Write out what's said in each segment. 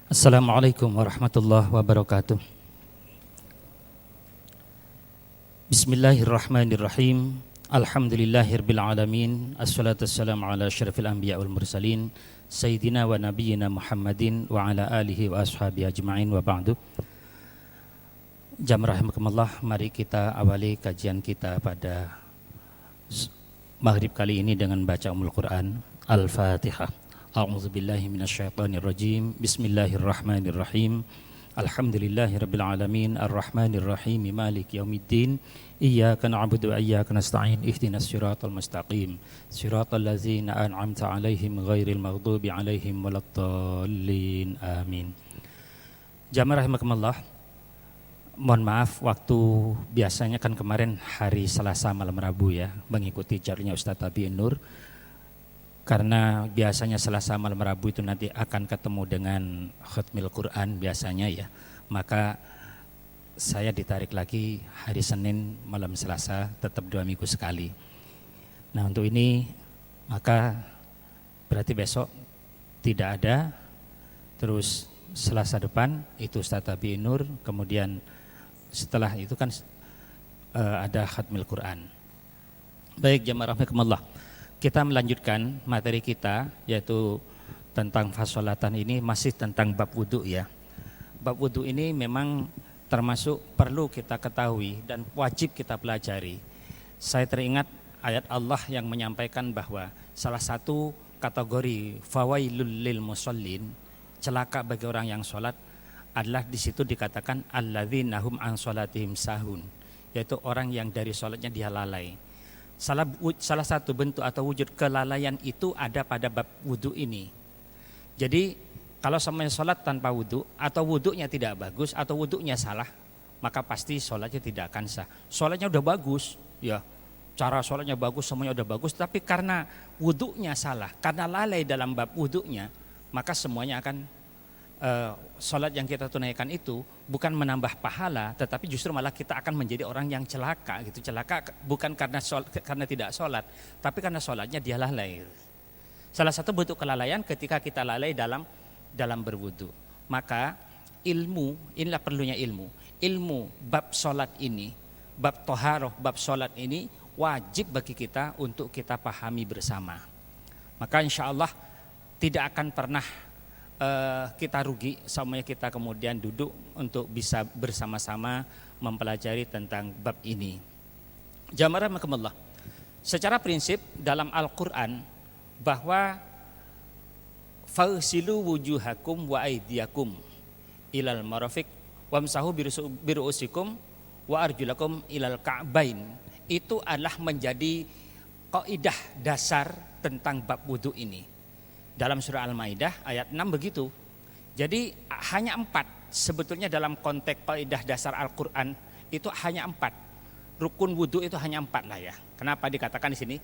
Assalamualaikum warahmatullahi wabarakatuh. Bismillahirrahmanirrahim. Alhamdulillahirabbil alamin. Assalatu wassalamu ala asyrafil anbiya wal mursalin sayyidina wa nabiyyina Muhammadin wa ala alihi wa ashabihi ajma'in wa ba'du. Jamaah rahimakumullah, mari kita awali kajian kita pada maghrib kali ini dengan baca Ummul Quran Al-Fatihah. A'udzubillahi minasyaitonirrajim. Bismillahirrahmanirrahim. Alhamdulillahirabbil alamin arrahmanirrahim maliki yaumiddin. Iyyaka na'budu wa iyyaka nasta'in. Ihdinas siratal mustaqim. Siratal ladzina an'amta 'alaihim ghairil maghdubi 'alaihim waladdallin. Amin. Jamaah rahimakumullah, mohon maaf, waktu biasanya kan kemarin hari Selasa malam Rabu ya, mengikuti jalurnya Ustadz Tabi'in Nur. Karena biasanya Selasa malam Rabu itu nanti akan ketemu dengan khatmil Quran biasanya ya, maka saya ditarik lagi hari Senin malam Selasa, tetap 2 minggu sekali. Nah untuk ini maka berarti besok tidak ada, terus Selasa depan itu Ustadz Tabi'in Nur, kemudian setelah itu kan ada khatmil Quran. Baik jamaah rahimakumullah, kita melanjutkan materi kita yaitu tentang fasolatan. Ini masih tentang bab wudu ya. Bab wudu ini memang termasuk perlu kita ketahui dan wajib kita pelajari. Saya teringat ayat Allah yang menyampaikan bahwa salah satu kategori fawailul lil musallin, celaka bagi orang yang sholat, adalah di situ dikatakan alladzina hum an sholatihim sahun, yaitu orang yang dari sholatnya dia lalai. Salah satu bentuk atau wujud kelalaian itu ada pada bab wudu ini. Jadi kalau sampai sholat tanpa wudu atau wudunya tidak bagus atau wudunya salah, maka pasti sholatnya tidak akan sah. Sholatnya udah bagus ya, cara sholatnya bagus, semuanya udah bagus, tapi karena wudunya salah, karena lalai dalam bab wudunya, maka semuanya akan sholat yang kita tunaikan itu bukan menambah pahala, tetapi justru malah kita akan menjadi orang yang celaka gitu. Celaka bukan karena tidak sholat, tapi karena sholatnya dia lalai. Salah satu bentuk kelalaian ketika kita lalai dalam berwudu. Maka inilah perlunya ilmu bab sholat ini, bab toharoh, bab sholat ini wajib bagi kita untuk kita pahami bersama. Maka insya Allah tidak akan pernah kita rugi semuanya kita kemudian duduk untuk bisa bersama-sama mempelajari tentang bab ini. Jamaah rahimakumullah, secara prinsip dalam Al-Quran bahwa fagsilu wujuhakum wa aydiyakum ilal marafiq wamsahu biru'usikum wa arjulakum ilal ka'bain, itu adalah menjadi kaidah dasar tentang bab wudu ini. Dalam surah Al-Maidah ayat 6 begitu. Jadi hanya 4 sebetulnya dalam konteks kaidah dasar Al-Quran itu hanya 4. Rukun wudu itu hanya 4 lah ya. Kenapa dikatakan di sini?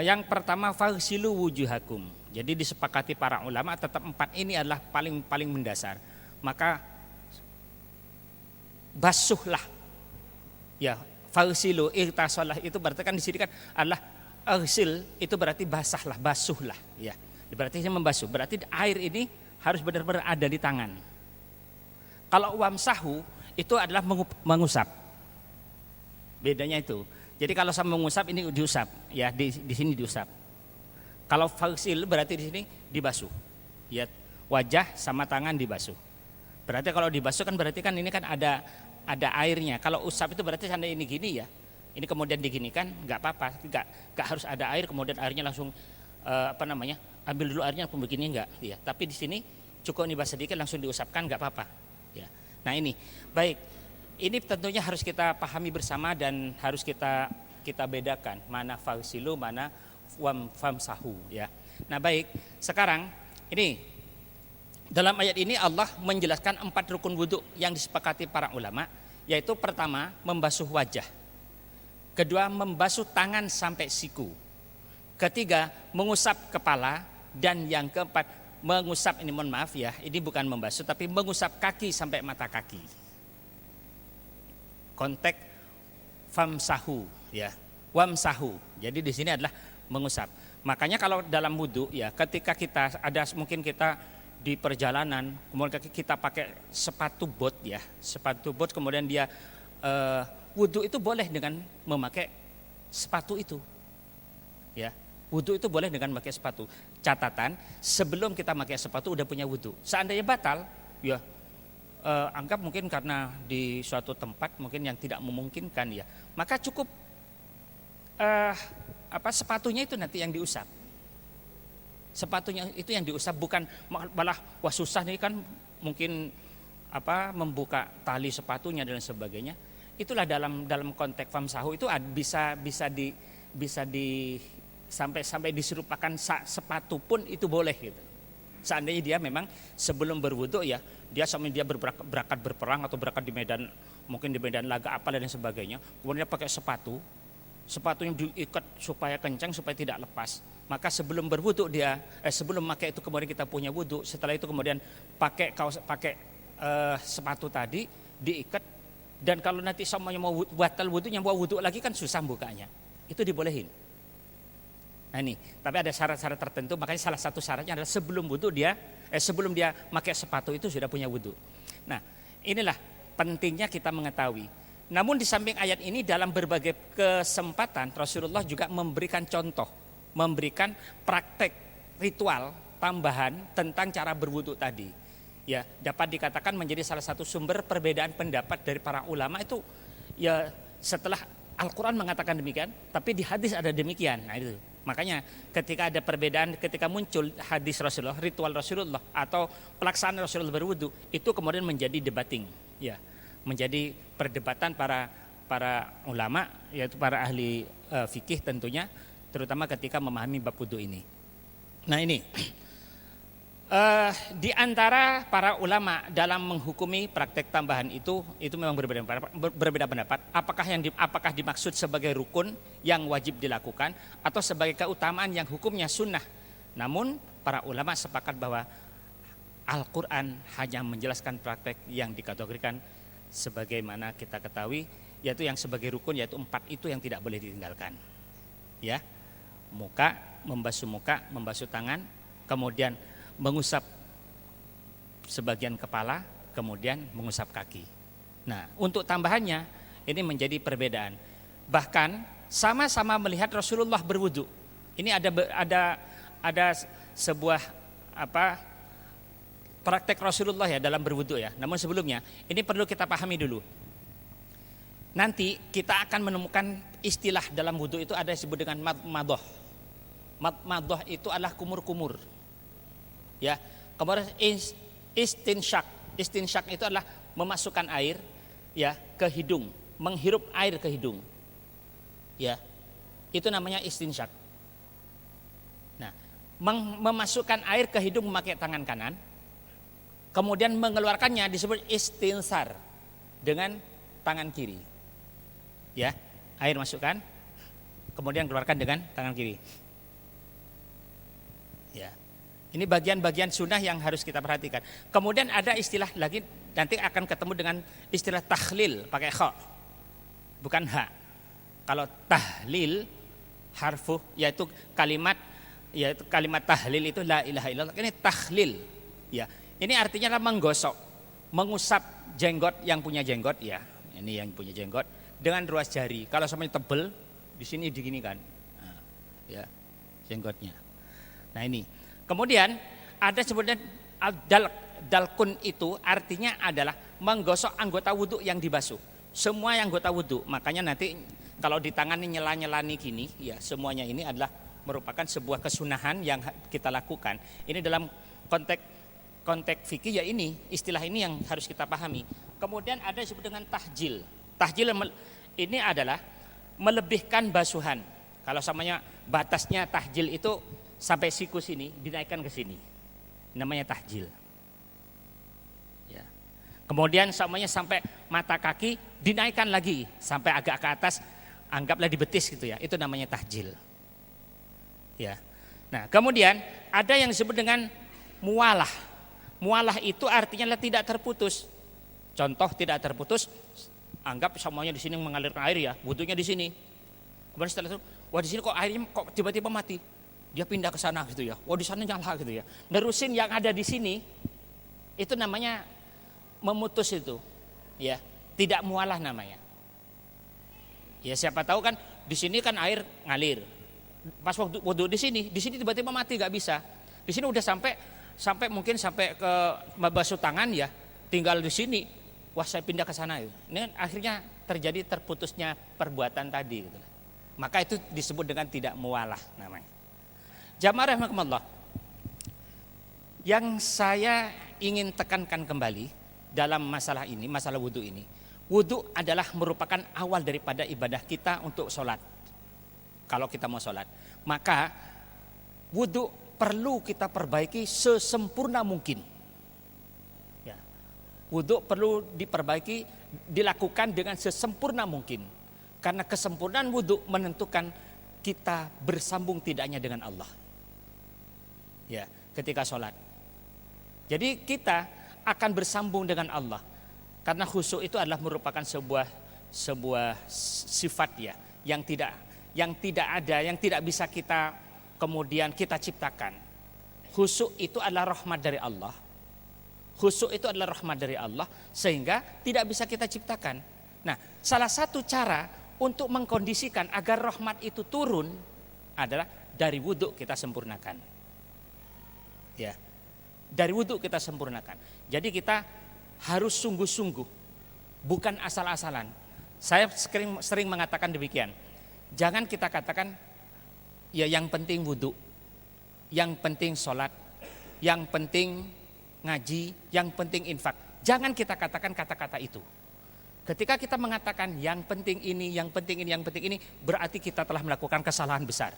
Yang pertama fagsilu wujuhakum. Jadi disepakati para ulama tetap 4 ini adalah paling mendasar. Maka basuhlah. Ya, fagsilu irtasalah itu berarti kan di sini kan adalah agsil, itu berarti basahlah, basuhlah ya. Berarti membasuh, berarti air ini harus benar-benar ada di tangan. Kalau wamsahu itu adalah mengusap. Bedanya itu. Jadi kalau sama mengusap ini diusap, ya di sini diusap. Kalau fagsil berarti di sini dibasuh. Ya, wajah sama tangan dibasuh. Berarti kalau dibasuh kan berarti kan ini kan ada airnya. Kalau usap itu berarti seandainya ini gini ya. Ini kemudian diginikan nggak apa-apa, nggak harus ada air kemudian airnya langsung ambil dulu airnya begini enggak ya, tapi di sini cukup dibasuh sedikit langsung diusapkan nggak apa-apa ya. Nah ini baik, ini tentunya harus kita pahami bersama dan harus kita bedakan mana fagsilu mana famsahu ya. Nah baik, sekarang ini dalam ayat ini Allah menjelaskan 4 rukun wudu yang disepakati para ulama, yaitu pertama membasuh wajah, kedua membasuh tangan sampai siku, ketiga mengusap kepala, dan yang keempat mengusap, ini mohon maaf ya, ini bukan membasuh tapi mengusap kaki sampai mata kaki. Konteks famsahu ya, wamsahu. Jadi di sini adalah mengusap. Makanya kalau dalam wudu ya, ketika kita ada mungkin kita di perjalanan, kemudian kita pakai sepatu bot ya, sepatu bot, kemudian dia wudhu itu boleh dengan memakai sepatu itu, ya. Wudhu itu boleh dengan memakai sepatu. Catatan, sebelum kita pakai sepatu udah punya wudhu. Seandainya batal, ya anggap mungkin karena di suatu tempat mungkin yang tidak memungkinkan ya, maka cukup sepatunya itu nanti yang diusap. Sepatunya itu yang diusap, bukan malah wah susah nih kan mungkin membuka tali sepatunya dan sebagainya. Itulah dalam konteks famsahu itu bisa di sampai diserupakan sepatu pun itu boleh gitu. Seandainya dia memang sebelum berwudu ya, dia sampai dia berangkat berperang atau berangkat di medan, mungkin di medan laga apa dan sebagainya, kemudian dia pakai sepatunya diikat supaya kencang supaya tidak lepas. Maka sebelum berwudu dia sebelum pakai itu kemudian kita punya wudu, setelah itu kemudian pakai sepatu tadi diikat, dan kalau nanti semuanya mau batal wudunya mau wudu lagi kan susah bukanya. Itu dibolehin. Nah ini, tapi ada syarat-syarat tertentu, makanya salah satu syaratnya adalah sebelum wudu sebelum dia pakai sepatu itu sudah punya wudu. Nah, inilah pentingnya kita mengetahui. Namun di samping ayat ini dalam berbagai kesempatan Rasulullah juga memberikan contoh, memberikan praktek ritual tambahan tentang cara berwudu tadi. Ya, dapat dikatakan menjadi salah satu sumber perbedaan pendapat dari para ulama itu ya, setelah Al-Quran mengatakan demikian, tapi di hadis ada demikian. Nah itu, makanya ketika ada perbedaan, ketika muncul hadis Rasulullah, ritual Rasulullah atau pelaksanaan Rasulullah berwudu, itu kemudian menjadi debating, ya, menjadi perdebatan para ulama, yaitu para ahli fikih tentunya, terutama ketika memahami bab wudu ini. Nah ini, di antara para ulama dalam menghukumi praktek tambahan itu memang berbeda pendapat. Apakah dimaksud sebagai rukun yang wajib dilakukan atau sebagai keutamaan yang hukumnya sunnah. Namun para ulama sepakat bahwa Al-Quran hanya menjelaskan praktek yang dikategorikan sebagaimana kita ketahui, yaitu yang sebagai rukun, yaitu 4 itu yang tidak boleh ditinggalkan. Ya, membasuh muka, membasuh tangan, kemudian mengusap sebagian kepala, kemudian mengusap kaki. Nah, untuk tambahannya ini menjadi perbedaan. Bahkan sama-sama melihat Rasulullah berwudu. Ini ada sebuah praktek Rasulullah ya dalam berwudu ya. Namun sebelumnya ini perlu kita pahami dulu. Nanti kita akan menemukan istilah dalam wudu itu ada disebut dengan madmadah. Madmadah itu adalah kumur-kumur. Ya, kemudian istinsyak. Istinsyak itu adalah memasukkan air ya ke hidung, menghirup air ke hidung. Ya. Itu namanya istinsyak. Nah, memasukkan air ke hidung memakai tangan kanan, kemudian mengeluarkannya disebut istinsar dengan tangan kiri. Ya, air masukkan, kemudian keluarkan dengan tangan kiri. Ya. Ini bagian-bagian sunnah yang harus kita perhatikan. Kemudian ada istilah lagi, nanti akan ketemu dengan istilah tahlil pakai kha, bukan ha. Kalau tahlil harfu yaitu kalimat tahlil itu la ilaha illallah. Ini tahlil. Ya, ini artinya adalah menggosok, mengusap jenggot yang punya jenggot ya. Ini yang punya jenggot dengan ruas jari. Kalau sampai tebel di sini diginikan. Nah, ya, jenggotnya. Nah, ini. Kemudian ada sebenarnya dalkun itu artinya adalah menggosok anggota wudhu yang dibasuh. Semua yang anggota wudhu, makanya nanti kalau di tangan ini nyela-nyelani gini, ya semuanya ini adalah merupakan sebuah kesunahan yang kita lakukan. Ini dalam konteks fikih ya, ini istilah ini yang harus kita pahami. Kemudian ada disebut dengan tahjil. Tahjil ini adalah melebihkan basuhan. Kalau samanya batasnya tahjil itu sampai siku sini dinaikkan ke sini, namanya tahjil. Ya. Kemudian samanya sampai mata kaki dinaikkan lagi sampai agak ke atas, anggaplah di betis gitu ya, itu namanya tahjil. Ya. Nah, kemudian ada yang disebut dengan mualah. Mualah itu artinya tidak terputus. Contoh tidak terputus, anggap semuanya di sini mengalirkan air ya, wudunya di sini. Kemudian setelah itu, wah di sini kok airnya kok tiba-tiba mati. dia pindah ke sana gitu ya. Oh di sana nyala gitu ya. Nerusin yang ada di sini, itu namanya memutus itu, ya. Tidak mualah namanya. Ya siapa tahu kan di sini kan air ngalir. Pas waktu wudu di sini tiba-tiba mati nggak bisa. Di sini udah sampai mungkin sampai ke basuh tangan ya, tinggal di sini. Wah saya pindah ke sana. Ini akhirnya terjadi terputusnya perbuatan tadi. Gitu. Maka itu disebut dengan tidak mualah namanya. Jamaah rahimakumullah. Yang saya ingin tekankan kembali dalam masalah ini, masalah wudu ini. Wudu adalah merupakan awal daripada ibadah kita untuk sholat. Kalau kita mau sholat, maka wudu perlu kita perbaiki sesempurna mungkin. Ya. Wudu perlu diperbaiki, dilakukan dengan sesempurna mungkin. Karena kesempurnaan wudu menentukan kita bersambung tidaknya dengan Allah. Ya, ketika sholat. Jadi kita akan bersambung dengan Allah. Karena khusyuk itu adalah merupakan sebuah sifat ya yang tidak ada, yang tidak bisa kita kemudian kita ciptakan. Khusyuk itu adalah rahmat dari Allah. Khusyuk itu adalah rahmat dari Allah sehingga tidak bisa kita ciptakan. Nah, salah satu cara untuk mengkondisikan agar rahmat itu turun adalah dari wudhu kita sempurnakan. Ya. Dari wudhu kita sempurnakan. Jadi kita harus sungguh-sungguh, bukan asal-asalan. Saya sering mengatakan demikian. Jangan kita katakan, ya yang penting wudhu, yang penting sholat, yang penting ngaji, yang penting infak. Jangan kita katakan kata-kata itu. Ketika kita mengatakan yang penting ini, yang penting ini, yang penting ini, berarti kita telah melakukan kesalahan besar.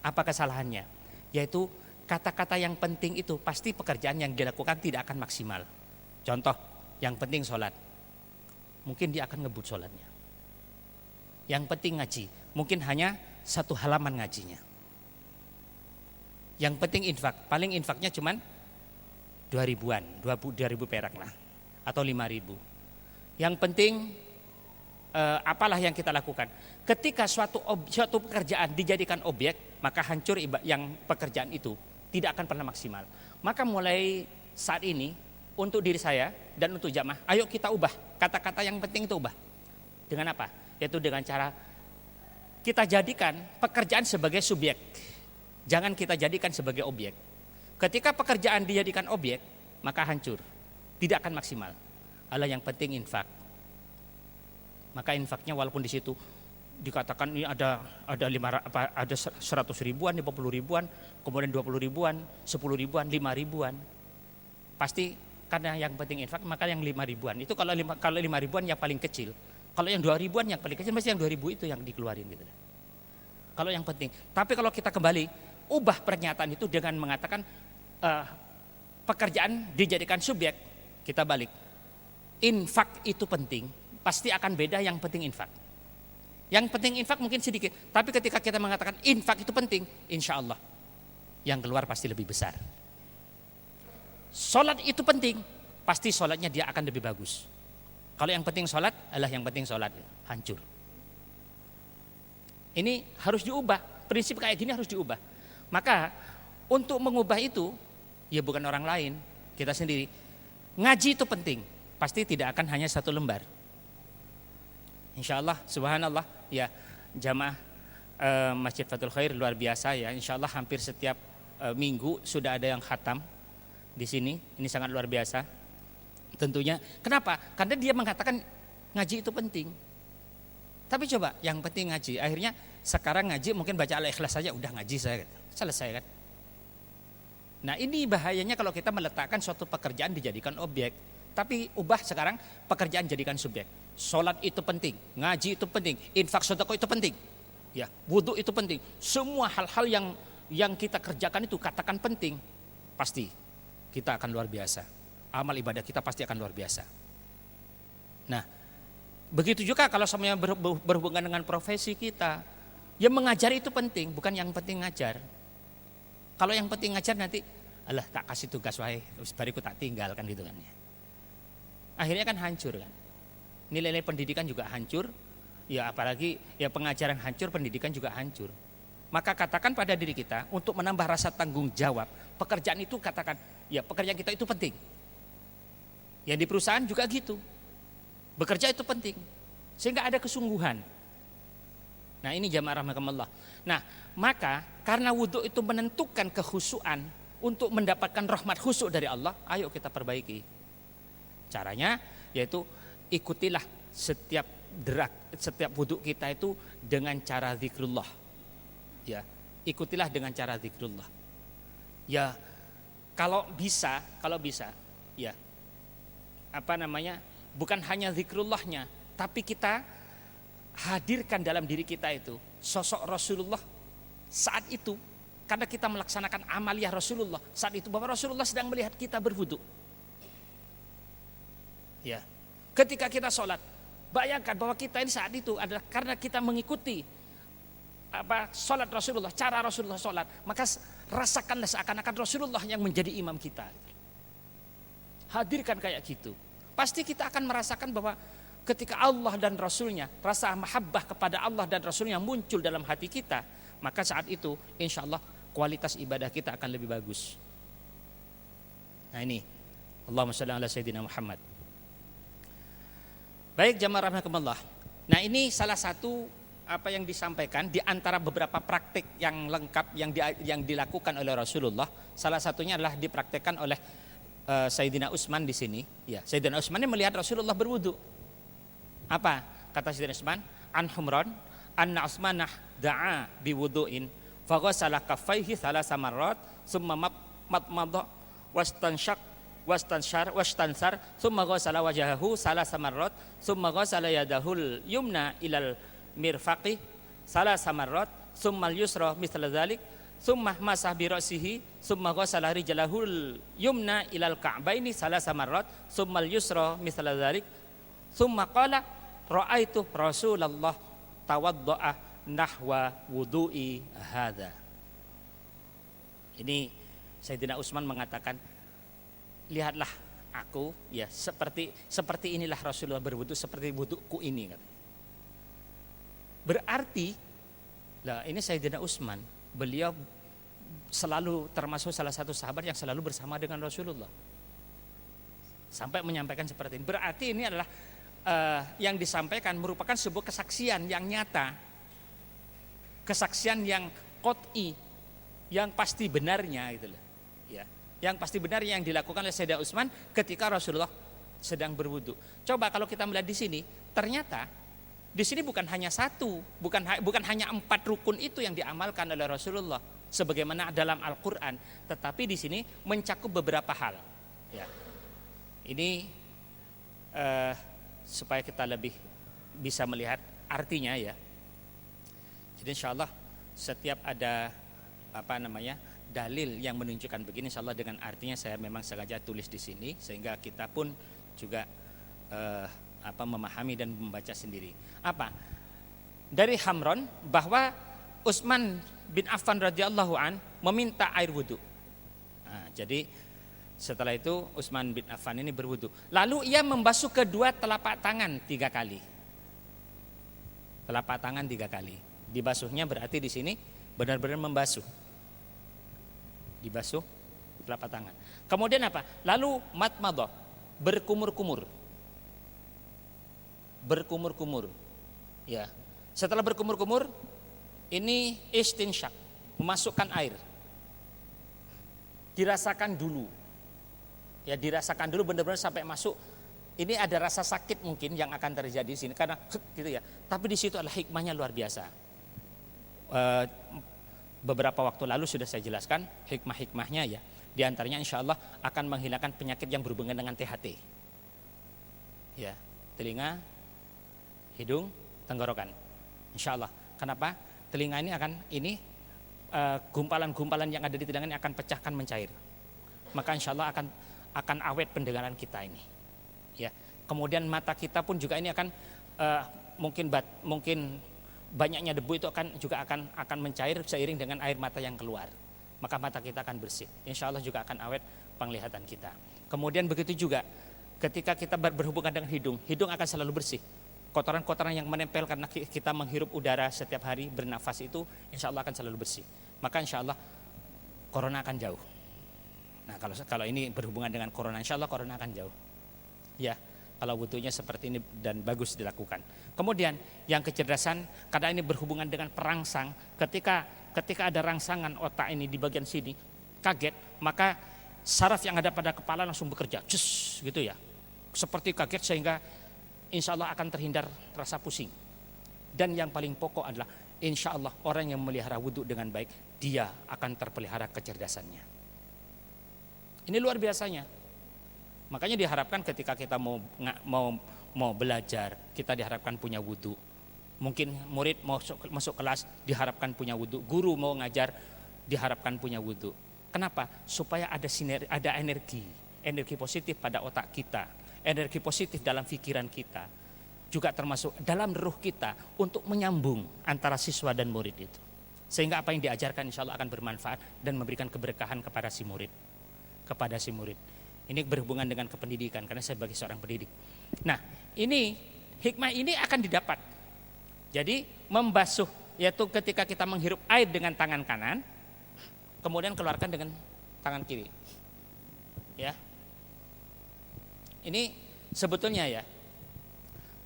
Apa kesalahannya? Yaitu kata-kata yang penting itu pasti pekerjaan yang dilakukan tidak akan maksimal. Contoh, yang penting sholat, mungkin dia akan ngebut sholatnya. Yang penting ngaji, mungkin hanya 1 halaman ngajinya. Yang penting infak, paling infaknya cuman 2.000-an, 2.000 perak lah, atau 5.000. Yang penting apalah yang kita lakukan. Ketika suatu pekerjaan dijadikan objek, maka hancur yang pekerjaan itu tidak akan pernah maksimal. Maka mulai saat ini, untuk diri saya dan untuk jamaah, ayo kita ubah kata-kata yang penting itu ubah. Dengan apa? Yaitu dengan cara kita jadikan pekerjaan sebagai subjek. Jangan kita jadikan sebagai objek. Ketika pekerjaan dijadikan objek, maka hancur. Tidak akan maksimal. Allah yang penting infak. Maka infaknya walaupun di situ dikatakan ini ada 100 ribuan, 50 ribuan, kemudian 20 ribuan, 10 ribuan, 5 ribuan. Pasti karena yang penting infak, maka yang 5 ribuan itu kalau 5 ribuan yang paling kecil. Kalau yang 2 ribuan yang paling kecil, mesti yang 2.000 itu yang dikeluarin gitu. Kalau yang penting. Tapi kalau kita kembali ubah pernyataan itu dengan mengatakan pekerjaan dijadikan subjek, kita balik. Infak itu penting, pasti akan beda yang penting infak. Yang penting infak mungkin sedikit, tapi ketika kita mengatakan infak itu penting, insya Allah yang keluar pasti lebih besar. Sholat itu penting, pasti sholatnya dia akan lebih bagus. Kalau yang penting sholat, adalah yang penting sholat, hancur. Ini harus diubah, prinsip kayak gini harus diubah. Maka untuk mengubah itu, ya bukan orang lain, kita sendiri. Ngaji itu penting, pasti tidak akan hanya 1 lembar. Insya Allah, subhanallah, ya jamaah Masjid Fathul Khair luar biasa ya. Insya Allah hampir setiap minggu sudah ada yang khatam di sini. Ini sangat luar biasa. Tentunya, kenapa? Karena dia mengatakan ngaji itu penting. Tapi coba, yang penting ngaji. Akhirnya sekarang ngaji mungkin baca Al-Ikhlas saja udah ngaji saya, selesai kan? Nah ini bahayanya kalau kita meletakkan suatu pekerjaan dijadikan objek. Tapi ubah sekarang pekerjaan jadikan subjek. Sholat itu penting, ngaji itu penting, infak sedekah itu penting, ya, wudu itu penting. Semua hal-hal yang kita kerjakan itu katakan penting, pasti kita akan luar biasa. Amal ibadah kita pasti akan luar biasa. Nah, begitu juga kalau semuanya berhubungan dengan profesi kita, yang mengajar itu penting, bukan yang penting ngajar. Kalau yang penting ngajar nanti, alah tak kasih tugas wae, bariku tak tinggalkan gitu kan ya. Akhirnya kan hancur kan. Nilai-nilai pendidikan juga hancur. Ya apalagi ya pengajaran hancur, pendidikan juga hancur. maka katakan pada diri kita untuk menambah rasa tanggung jawab. Pekerjaan itu katakan, ya pekerjaan kita itu penting. Yang di perusahaan juga gitu. Bekerja itu penting. Sehingga ada kesungguhan. Nah ini jamaah rahimakumullah. Nah maka karena wudhu itu menentukan kekhusyuan untuk mendapatkan rahmat khusyuk dari Allah, ayo kita perbaiki. Caranya yaitu ikutilah setiap wudhu kita itu dengan cara zikrullah. Ya, ikutilah dengan cara zikrullah. Ya, kalau bisa, ya, bukan hanya zikrullahnya, tapi kita hadirkan dalam diri kita itu sosok Rasulullah saat itu, karena kita melaksanakan amaliyah Rasulullah saat itu, bahwa Rasulullah sedang melihat kita berwudu. Ya, ketika kita sholat, bayangkan bahwa kita ini saat itu adalah karena kita mengikuti sholat Rasulullah, cara Rasulullah sholat, maka rasakanlah seakan-akan Rasulullah yang menjadi imam kita. Hadirkan kayak gitu. Pasti kita akan merasakan bahwa ketika Allah dan Rasulnya, rasa mahabbah kepada Allah dan Rasulnya muncul dalam hati kita, maka saat itu insya Allah kualitas ibadah kita akan lebih bagus. Nah ini, Allahumma shalli ala Sayyidina Muhammad. Baik jamaah rahimakumullah. Nah ini salah satu apa yang disampaikan di antara beberapa praktik yang lengkap yang dilakukan oleh Rasulullah. Salah satunya adalah dipraktekkan oleh Sayyidina Utsman di sini. Ya, Sayyidina Utsman ini melihat Rasulullah berwudu. Apa kata Sayyidina Utsman? An Humran anna Utsmanah da'a biwudu'in faghasala kaffaihi thalatha marrat thumma matmadha wastansar thumma ghasala wajhahu thalatha marrat thumma ghasala yadahul yumna ilal mirfaqi thalatha marrat thumma al-yusra mithla dhalik thumma masah bi ra'sihi thumma ghasala rijlahul yumna ilal ka'baini thalatha marrat thumma al-yusra mithla dhalik thumma qala ra'aitu Rasulullah tawadda'a nahwa wudu'i hadza. Ini Sayyidina Utsman mengatakan, lihatlah aku ya seperti inilah Rasulullah berwudu seperti wuduku ini. Berarti lah ini Sayyidina Utsman, beliau selalu termasuk salah satu sahabat yang selalu bersama dengan Rasulullah. Sampai menyampaikan seperti ini. Berarti ini adalah yang disampaikan merupakan sebuah kesaksian yang nyata. Kesaksian yang qot'i, yang pasti benarnya gitu loh. Ya, yang pasti benarnya yang dilakukan oleh Sayyidina Utsman ketika Rasulullah sedang berwudu. Coba kalau kita melihat di sini, ternyata di sini bukan hanya satu, bukan hanya 4 rukun itu yang diamalkan oleh Rasulullah sebagaimana dalam Al-Qur'an, tetapi di sini mencakup beberapa hal. Ya. Ini supaya kita lebih bisa melihat artinya ya. Jadi insyaallah setiap ada dalil yang menunjukkan begini, insyaallah dengan artinya saya memang sengaja tulis di sini sehingga kita pun juga memahami dan membaca sendiri. Apa? Dari Hamron bahwa Utsman bin Affan radhiyallahu an meminta air wudu. Nah, jadi setelah itu Utsman bin Affan ini berwudu. Lalu ia membasuh kedua telapak tangan 3 kali. Telapak tangan 3 kali. Dibasuhnya berarti di sini benar-benar membasuh. Dibasuh telapak tangan. Kemudian apa? Lalu matmadhah, berkumur-kumur. Berkumur-kumur. Ya. Setelah berkumur-kumur, ini istinsyak, memasukkan air. Dirasakan dulu. Ya, dirasakan dulu benar-benar sampai masuk. Ini ada rasa sakit mungkin yang akan terjadi di sini karena gitu ya. Tapi di situ adalah hikmahnya luar biasa. Beberapa waktu lalu sudah saya jelaskan hikmah-hikmahnya ya. Di antaranya insya Allah akan menghilangkan penyakit yang berhubungan dengan THT. Ya, telinga, hidung, tenggorokan. Insya Allah. Kenapa? Telinga ini akan gumpalan-gumpalan yang ada di telinga ini akan pecahkan mencair. Maka insya Allah akan awet pendengaran kita ini. Ya. Kemudian mata kita pun juga ini akan mungkin banyaknya debu itu akan mencair seiring dengan air mata yang keluar. Maka mata kita akan bersih. Insya Allah juga akan awet penglihatan kita. Kemudian begitu juga ketika kita berhubungan dengan hidung akan selalu bersih. kotoran-kotoran yang menempel karena kita menghirup udara setiap hari, bernafas itu insya Allah akan selalu bersih. Maka insya Allah corona akan jauh. Nah kalau ini berhubungan dengan corona, insya Allah corona akan jauh. Ya, kalau wudhunya seperti ini dan bagus dilakukan. Kemudian yang kecerdasan, karena ini berhubungan dengan perangsang, ketika ada rangsangan otak ini di bagian sini, kaget, maka saraf yang ada pada kepala langsung bekerja, cus gitu ya. Seperti kaget sehingga insya Allah akan terhindar rasa pusing. Dan yang paling pokok adalah insya Allah orang yang memelihara wudhu dengan baik, dia akan terpelihara kecerdasannya. Ini luar biasanya. Makanya diharapkan ketika kita mau belajar, kita diharapkan punya wudhu. Mungkin murid mau masuk kelas diharapkan punya wudhu. Guru mau ngajar diharapkan punya wudhu. Kenapa? Supaya ada energi positif pada otak kita, energi positif dalam pikiran kita, juga termasuk dalam ruh kita untuk menyambung antara siswa dan murid itu. Sehingga apa yang diajarkan insya Allah akan bermanfaat dan memberikan keberkahan kepada si murid. Ini berhubungan dengan kependidikan karena saya sebagai seorang pendidik. Nah, ini hikmah ini akan didapat. Jadi membasuh, yaitu ketika kita menghirup air dengan tangan kanan, kemudian keluarkan dengan tangan kiri. Ya. Ini sebetulnya ya,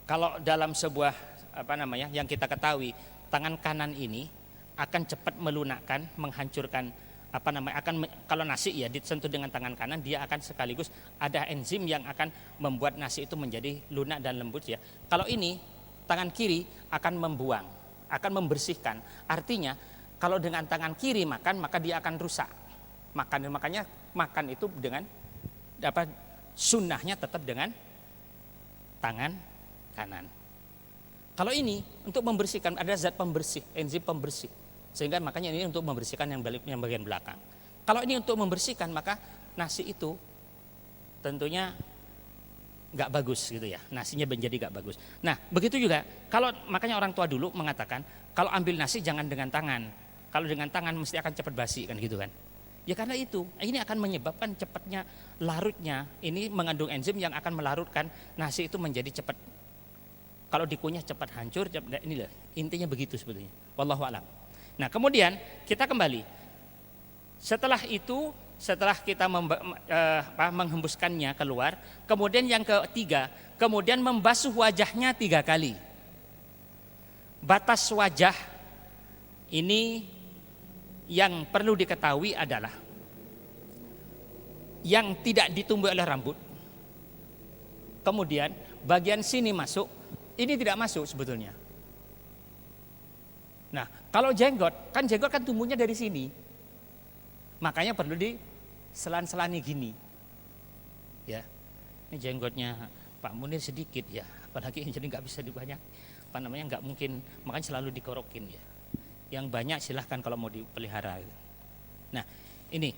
kalau dalam sebuah yang kita ketahui, tangan kanan ini akan cepat melunakkan, menghancurkan kalau nasi ya disentuh dengan tangan kanan, dia akan sekaligus ada enzim yang akan membuat nasi itu menjadi lunak dan lembut ya. Kalau ini tangan kiri akan membuang, akan membersihkan. Artinya kalau dengan tangan kiri makan, maka dia akan rusak. Makanya makan itu dengan sunnahnya tetap dengan tangan kanan. Kalau ini untuk membersihkan, ada zat pembersih, enzim pembersih. Sehingga makanya ini untuk membersihkan yang bagian belakang. Kalau ini untuk membersihkan, maka nasi itu tentunya nggak bagus gitu ya. Nasinya menjadi nggak bagus. Nah begitu juga, makanya orang tua dulu mengatakan kalau ambil nasi jangan dengan tangan. Kalau dengan tangan mesti akan cepat basi kan gitu kan. Ya karena itu, ini akan menyebabkan cepatnya larutnya. Ini mengandung enzim yang akan melarutkan nasi itu menjadi cepat. Kalau dikunyah cepat hancur, inilah intinya begitu sebetulnya. Wallahu a'lam. Nah kemudian kita kembali. Setelah itu, setelah kita menghembuskannya keluar, kemudian yang ketiga, kemudian membasuh wajahnya 3 kali. Batas wajah ini yang perlu diketahui adalah yang tidak ditumbuhi oleh rambut. Kemudian bagian sini masuk, ini tidak masuk sebetulnya. Nah, kalau jenggot kan tumbuhnya dari sini. Makanya perlu diselan-selani gini. Ya. Ini jenggotnya Pak Munir sedikit ya, apalagi jadi nggak bisa dibanyak. Nggak mungkin, makanya selalu dikorokin ya. Yang banyak silahkan kalau mau dipelihara. Nah, ini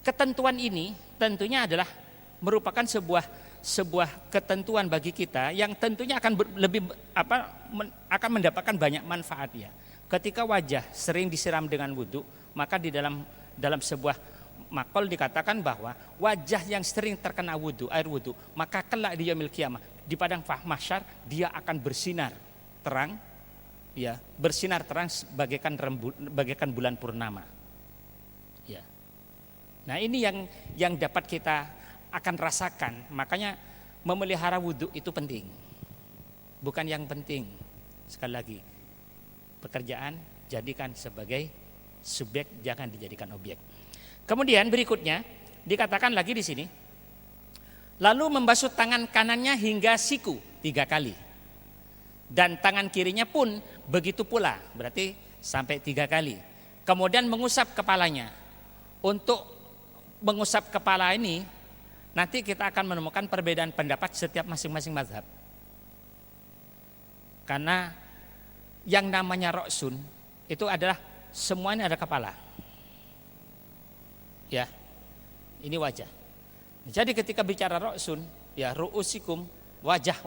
ketentuan ini tentunya adalah merupakan sebuah ketentuan bagi kita yang tentunya akan akan mendapatkan banyak manfaat ya. Ketika wajah sering disiram dengan wudhu, maka di dalam sebuah makol dikatakan bahwa wajah yang sering terkena air wudhu, maka kelak di yaumil qiyamah, di padang mahsyar dia akan bersinar terang. Ya, bersinar terang bagaikan bulan purnama. Ya. Nah, ini yang dapat kita akan rasakan. Makanya memelihara wudhu itu penting. Bukan yang penting. Sekali lagi, pekerjaan jadikan sebagai subjek, jangan dijadikan objek. Kemudian berikutnya dikatakan lagi di sini, lalu membasuh tangan kanannya hingga siku 3 kali. Dan tangan kirinya pun begitu pula, berarti sampai 3 kali. Kemudian mengusap kepalanya. Untuk mengusap kepala ini, nanti kita akan menemukan perbedaan pendapat setiap masing-masing mazhab. Karena yang namanya roksun itu adalah semuanya ada kepala. Ya, ini wajah. Jadi ketika bicara roksun, ya ru'usikum, wajah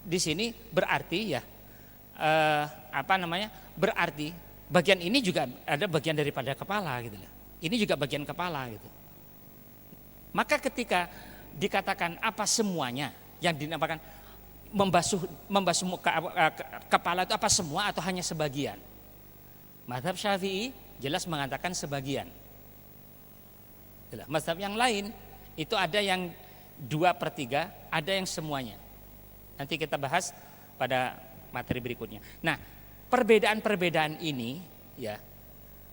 di sini berarti ya berarti bagian ini juga ada bagian daripada kepala gitu. Ini juga bagian kepala gitu. Maka ketika dikatakan apa semuanya yang dinamakan membasuh kepala itu apa semua atau hanya sebagian? Mazhab Syafi'i jelas mengatakan sebagian. Mazhab yang lain itu ada yang 2/3, ada yang semuanya. Nanti kita bahas pada materi berikutnya. Nah, perbedaan-perbedaan ini ya,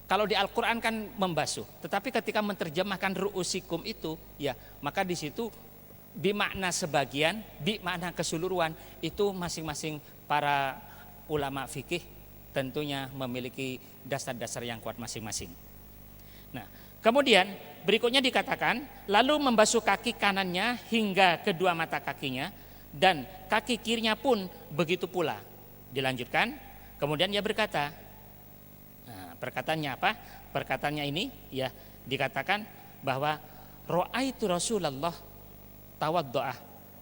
kalau di Al-Quran kan membasuh, tetapi ketika menerjemahkan ru'usikum itu ya, maka di situ bimakna sebagian, bimakna keseluruhan itu masing-masing para ulama fikih tentunya memiliki dasar-dasar yang kuat masing-masing. Nah, kemudian berikutnya dikatakan, lalu membasuh kaki kanannya hingga kedua mata kakinya dan kaki kirinya pun begitu pula. Dilanjutkan, kemudian dia berkata, nah, perkataannya apa? Perkataannya ini ya dikatakan bahwa ra'aitu Rasulullah tawaddu'a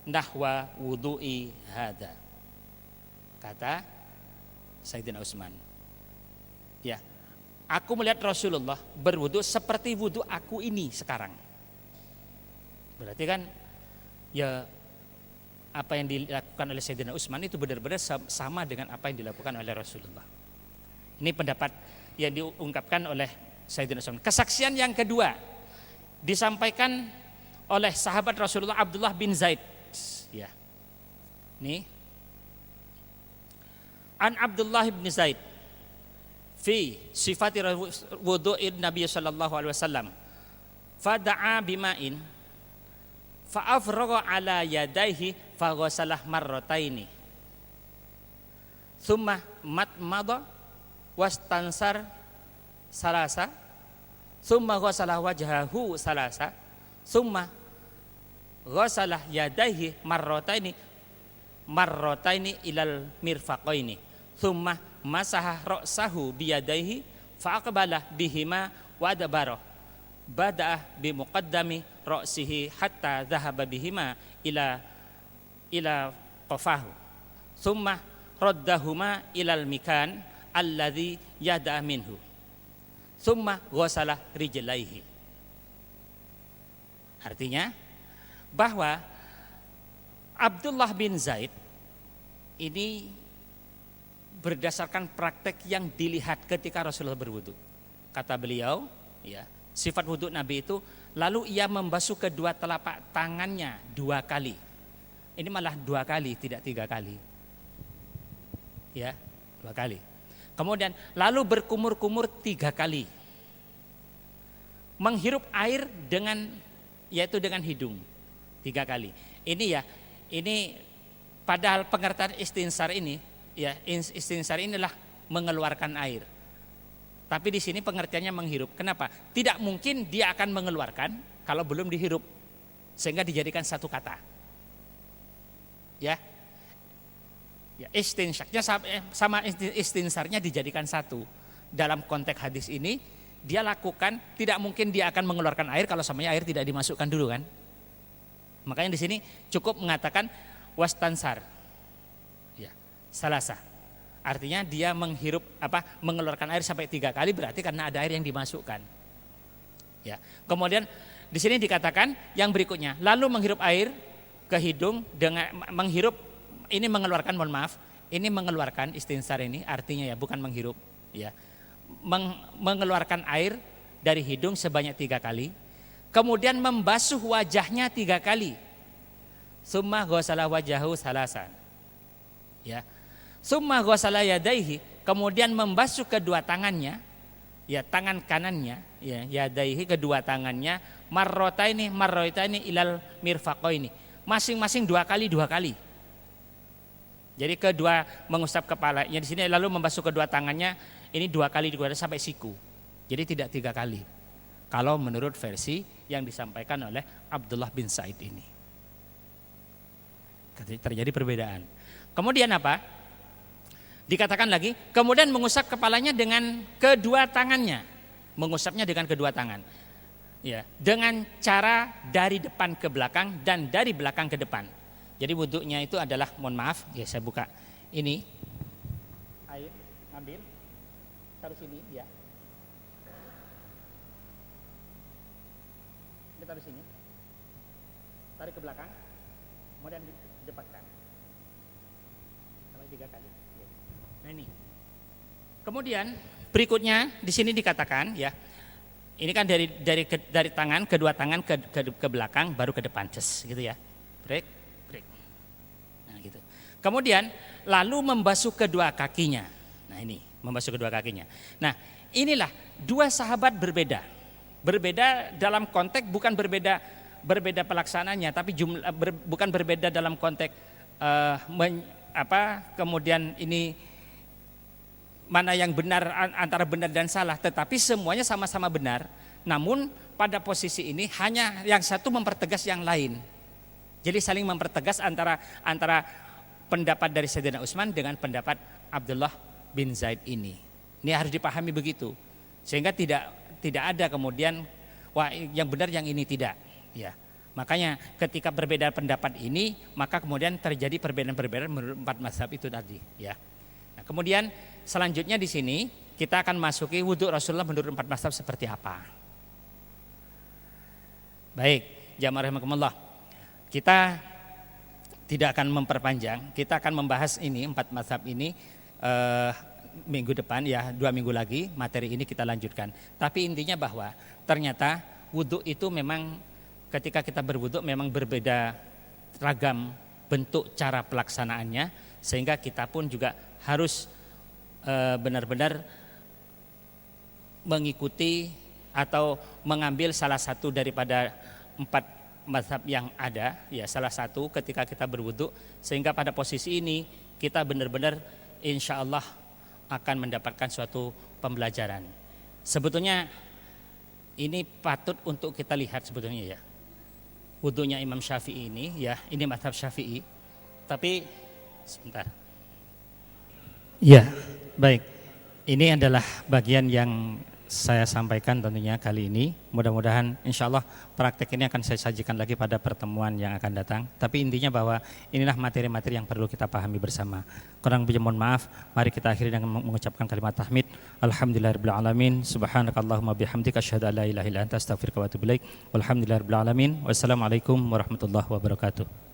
nahwa wudu'i hada. Kata Sayyidina Utsman. Ya, aku melihat Rasulullah berwudu seperti wudu aku ini sekarang. Berarti kan ya apa yang dilakukan oleh Sayyidina Utsman itu benar-benar sama dengan apa yang dilakukan oleh Rasulullah. Ini pendapat yang diungkapkan oleh Sayyidina Utsman. Kesaksian yang kedua disampaikan oleh sahabat Rasulullah Abdullah bin Zaid. Ya. Nih. An Abdullah bin Zaid fi sifati wudu'in Nabi sallallahu alaihi wasallam fada'a bima'in fa'afraga ala yadayhi faghasalah marrataini thumma matmada wastansar salasa thumma ghasalah wajhahu salasa thumma ghasalah yadayhi marrataini ilal mirfaqaini thumma masaha ra'sahu biyadaihi fa'aqbala bihima wa adbara bada'ah bimuqaddami ra'sihi hatta dhahaba bihima ila qafahu thumma raddahuma ilal mikan alladhi yada'a minhu thumma ghasala rijlaihi. Artinya bahwa Abdullah bin Zaid ini berdasarkan praktek yang dilihat ketika Rasulullah berwudu. Kata beliau, ya, sifat wudu Nabi itu lalu ia membasuh kedua telapak tangannya 2 kali. Ini malah 2 kali, tidak 3 kali. Ya, 2 kali. Kemudian lalu berkumur-kumur 3 kali. Menghirup air yaitu dengan hidung 3 kali. Ini ya, ini padahal pengertian istinsar ini ya, istinsar inilah mengeluarkan air. Tapi di sini pengertiannya menghirup. Kenapa? Tidak mungkin dia akan mengeluarkan kalau belum dihirup. Sehingga dijadikan satu kata. Ya. Ya, istinsarnya sama istinsarnya dijadikan satu. Dalam konteks hadis ini dia lakukan, tidak mungkin dia akan mengeluarkan air kalau samanya air tidak dimasukkan dulu kan. Makanya di sini cukup mengatakan wastansar. Salasa. Artinya dia mengeluarkan air sampai 3 kali berarti karena ada air yang dimasukkan. Ya. Kemudian di sini dikatakan yang berikutnya, lalu menghirup air ke hidung dengan menghirup ini mengeluarkan, mohon maaf, ini mengeluarkan istinsar ini artinya ya bukan menghirup ya. Mengeluarkan air dari hidung sebanyak 3 kali. Kemudian membasuh wajahnya 3 kali. Summa ghasala wajahu salasan. Ya. Summa ghasala yadaihi, kemudian membasuh kedua tangannya, ya tangan kanannya, ya yadaihi kedua tangannya, marrataini ilal mirfaqaini, masing-masing 2 kali 2 kali. Jadi kedua mengusap kepalanya di sini lalu membasuh kedua tangannya ini 2 kali 2 kali sampai siku. Jadi tidak 3 kali. Kalau menurut versi yang disampaikan oleh Abdullah bin Zaid ini. Terjadi perbedaan. Kemudian apa? Dikatakan lagi, kemudian mengusap kepalanya dengan kedua tangannya. Mengusapnya dengan kedua tangan. Ya, dengan cara dari depan ke belakang dan dari belakang ke depan. Jadi wudunya itu adalah, mohon maaf, ya saya buka. Ini air, ambil, taruh sini, ya. Ini taruh sini. Tarik ke belakang, kemudian didepatkan. 3 kali. Nah ini. Kemudian berikutnya di sini dikatakan ya, ini kan dari tangan, kedua tangan ke belakang, baru ke depan, gitu ya. Break. Nah gitu. Kemudian lalu membasuh kedua kakinya. Nah ini, membasuh kedua kakinya. Nah inilah dua sahabat berbeda. Berbeda dalam konteks bukan berbeda pelaksananya, tapi bukan berbeda dalam konteks kemudian ini mana yang benar antara benar dan salah, tetapi semuanya sama-sama benar. Namun pada posisi ini hanya yang satu mempertegas yang lain. Jadi saling mempertegas antara pendapat dari Sayyidina Utsman dengan pendapat Abdullah bin Zaid ini. Ini harus dipahami begitu. Sehingga tidak ada kemudian wah yang benar yang ini tidak, ya. Makanya ketika berbeda pendapat ini, maka kemudian terjadi perbedaan-perbedaan menurut 4 mazhab itu tadi, ya. Nah, kemudian selanjutnya di sini kita akan masuki wudhu Rasulullah menurut 4 mazhab seperti apa. Baik, jamaah rahimakumullah. Kita tidak akan memperpanjang, kita akan membahas ini 4 mazhab ini minggu depan ya, 2 minggu lagi materi ini kita lanjutkan. Tapi intinya bahwa ternyata wudhu itu memang ketika kita berwudhu memang berbeda ragam bentuk cara pelaksanaannya, sehingga kita pun juga harus benar-benar mengikuti atau mengambil salah satu daripada 4 mazhab yang ada, ya salah satu ketika kita berwudhu, sehingga pada posisi ini kita benar-benar insya Allah akan mendapatkan suatu pembelajaran. Sebetulnya ini patut untuk kita lihat sebetulnya ya. Wudhunya Imam Syafi'i ini ya, ini mazhab Syafi'i. Tapi sebentar. Ya, baik. Ini adalah bagian yang saya sampaikan tentunya kali ini. Mudah-mudahan insya Allah praktek ini akan saya sajikan lagi pada pertemuan yang akan datang. Tapi intinya bahwa inilah materi-materi yang perlu kita pahami bersama. Kurang lebih mohon maaf. Mari kita akhiri dengan mengucapkan kalimat tahmid. Alhamdulillahirabbil alamin. Subhanakallahumma bihamdika asyhadu an la ilaha illa anta astaghfiruka wa atubu ilaik. Walhamdulillahirabbil alamin. Wassalamualaikum warahmatullahi wabarakatuh.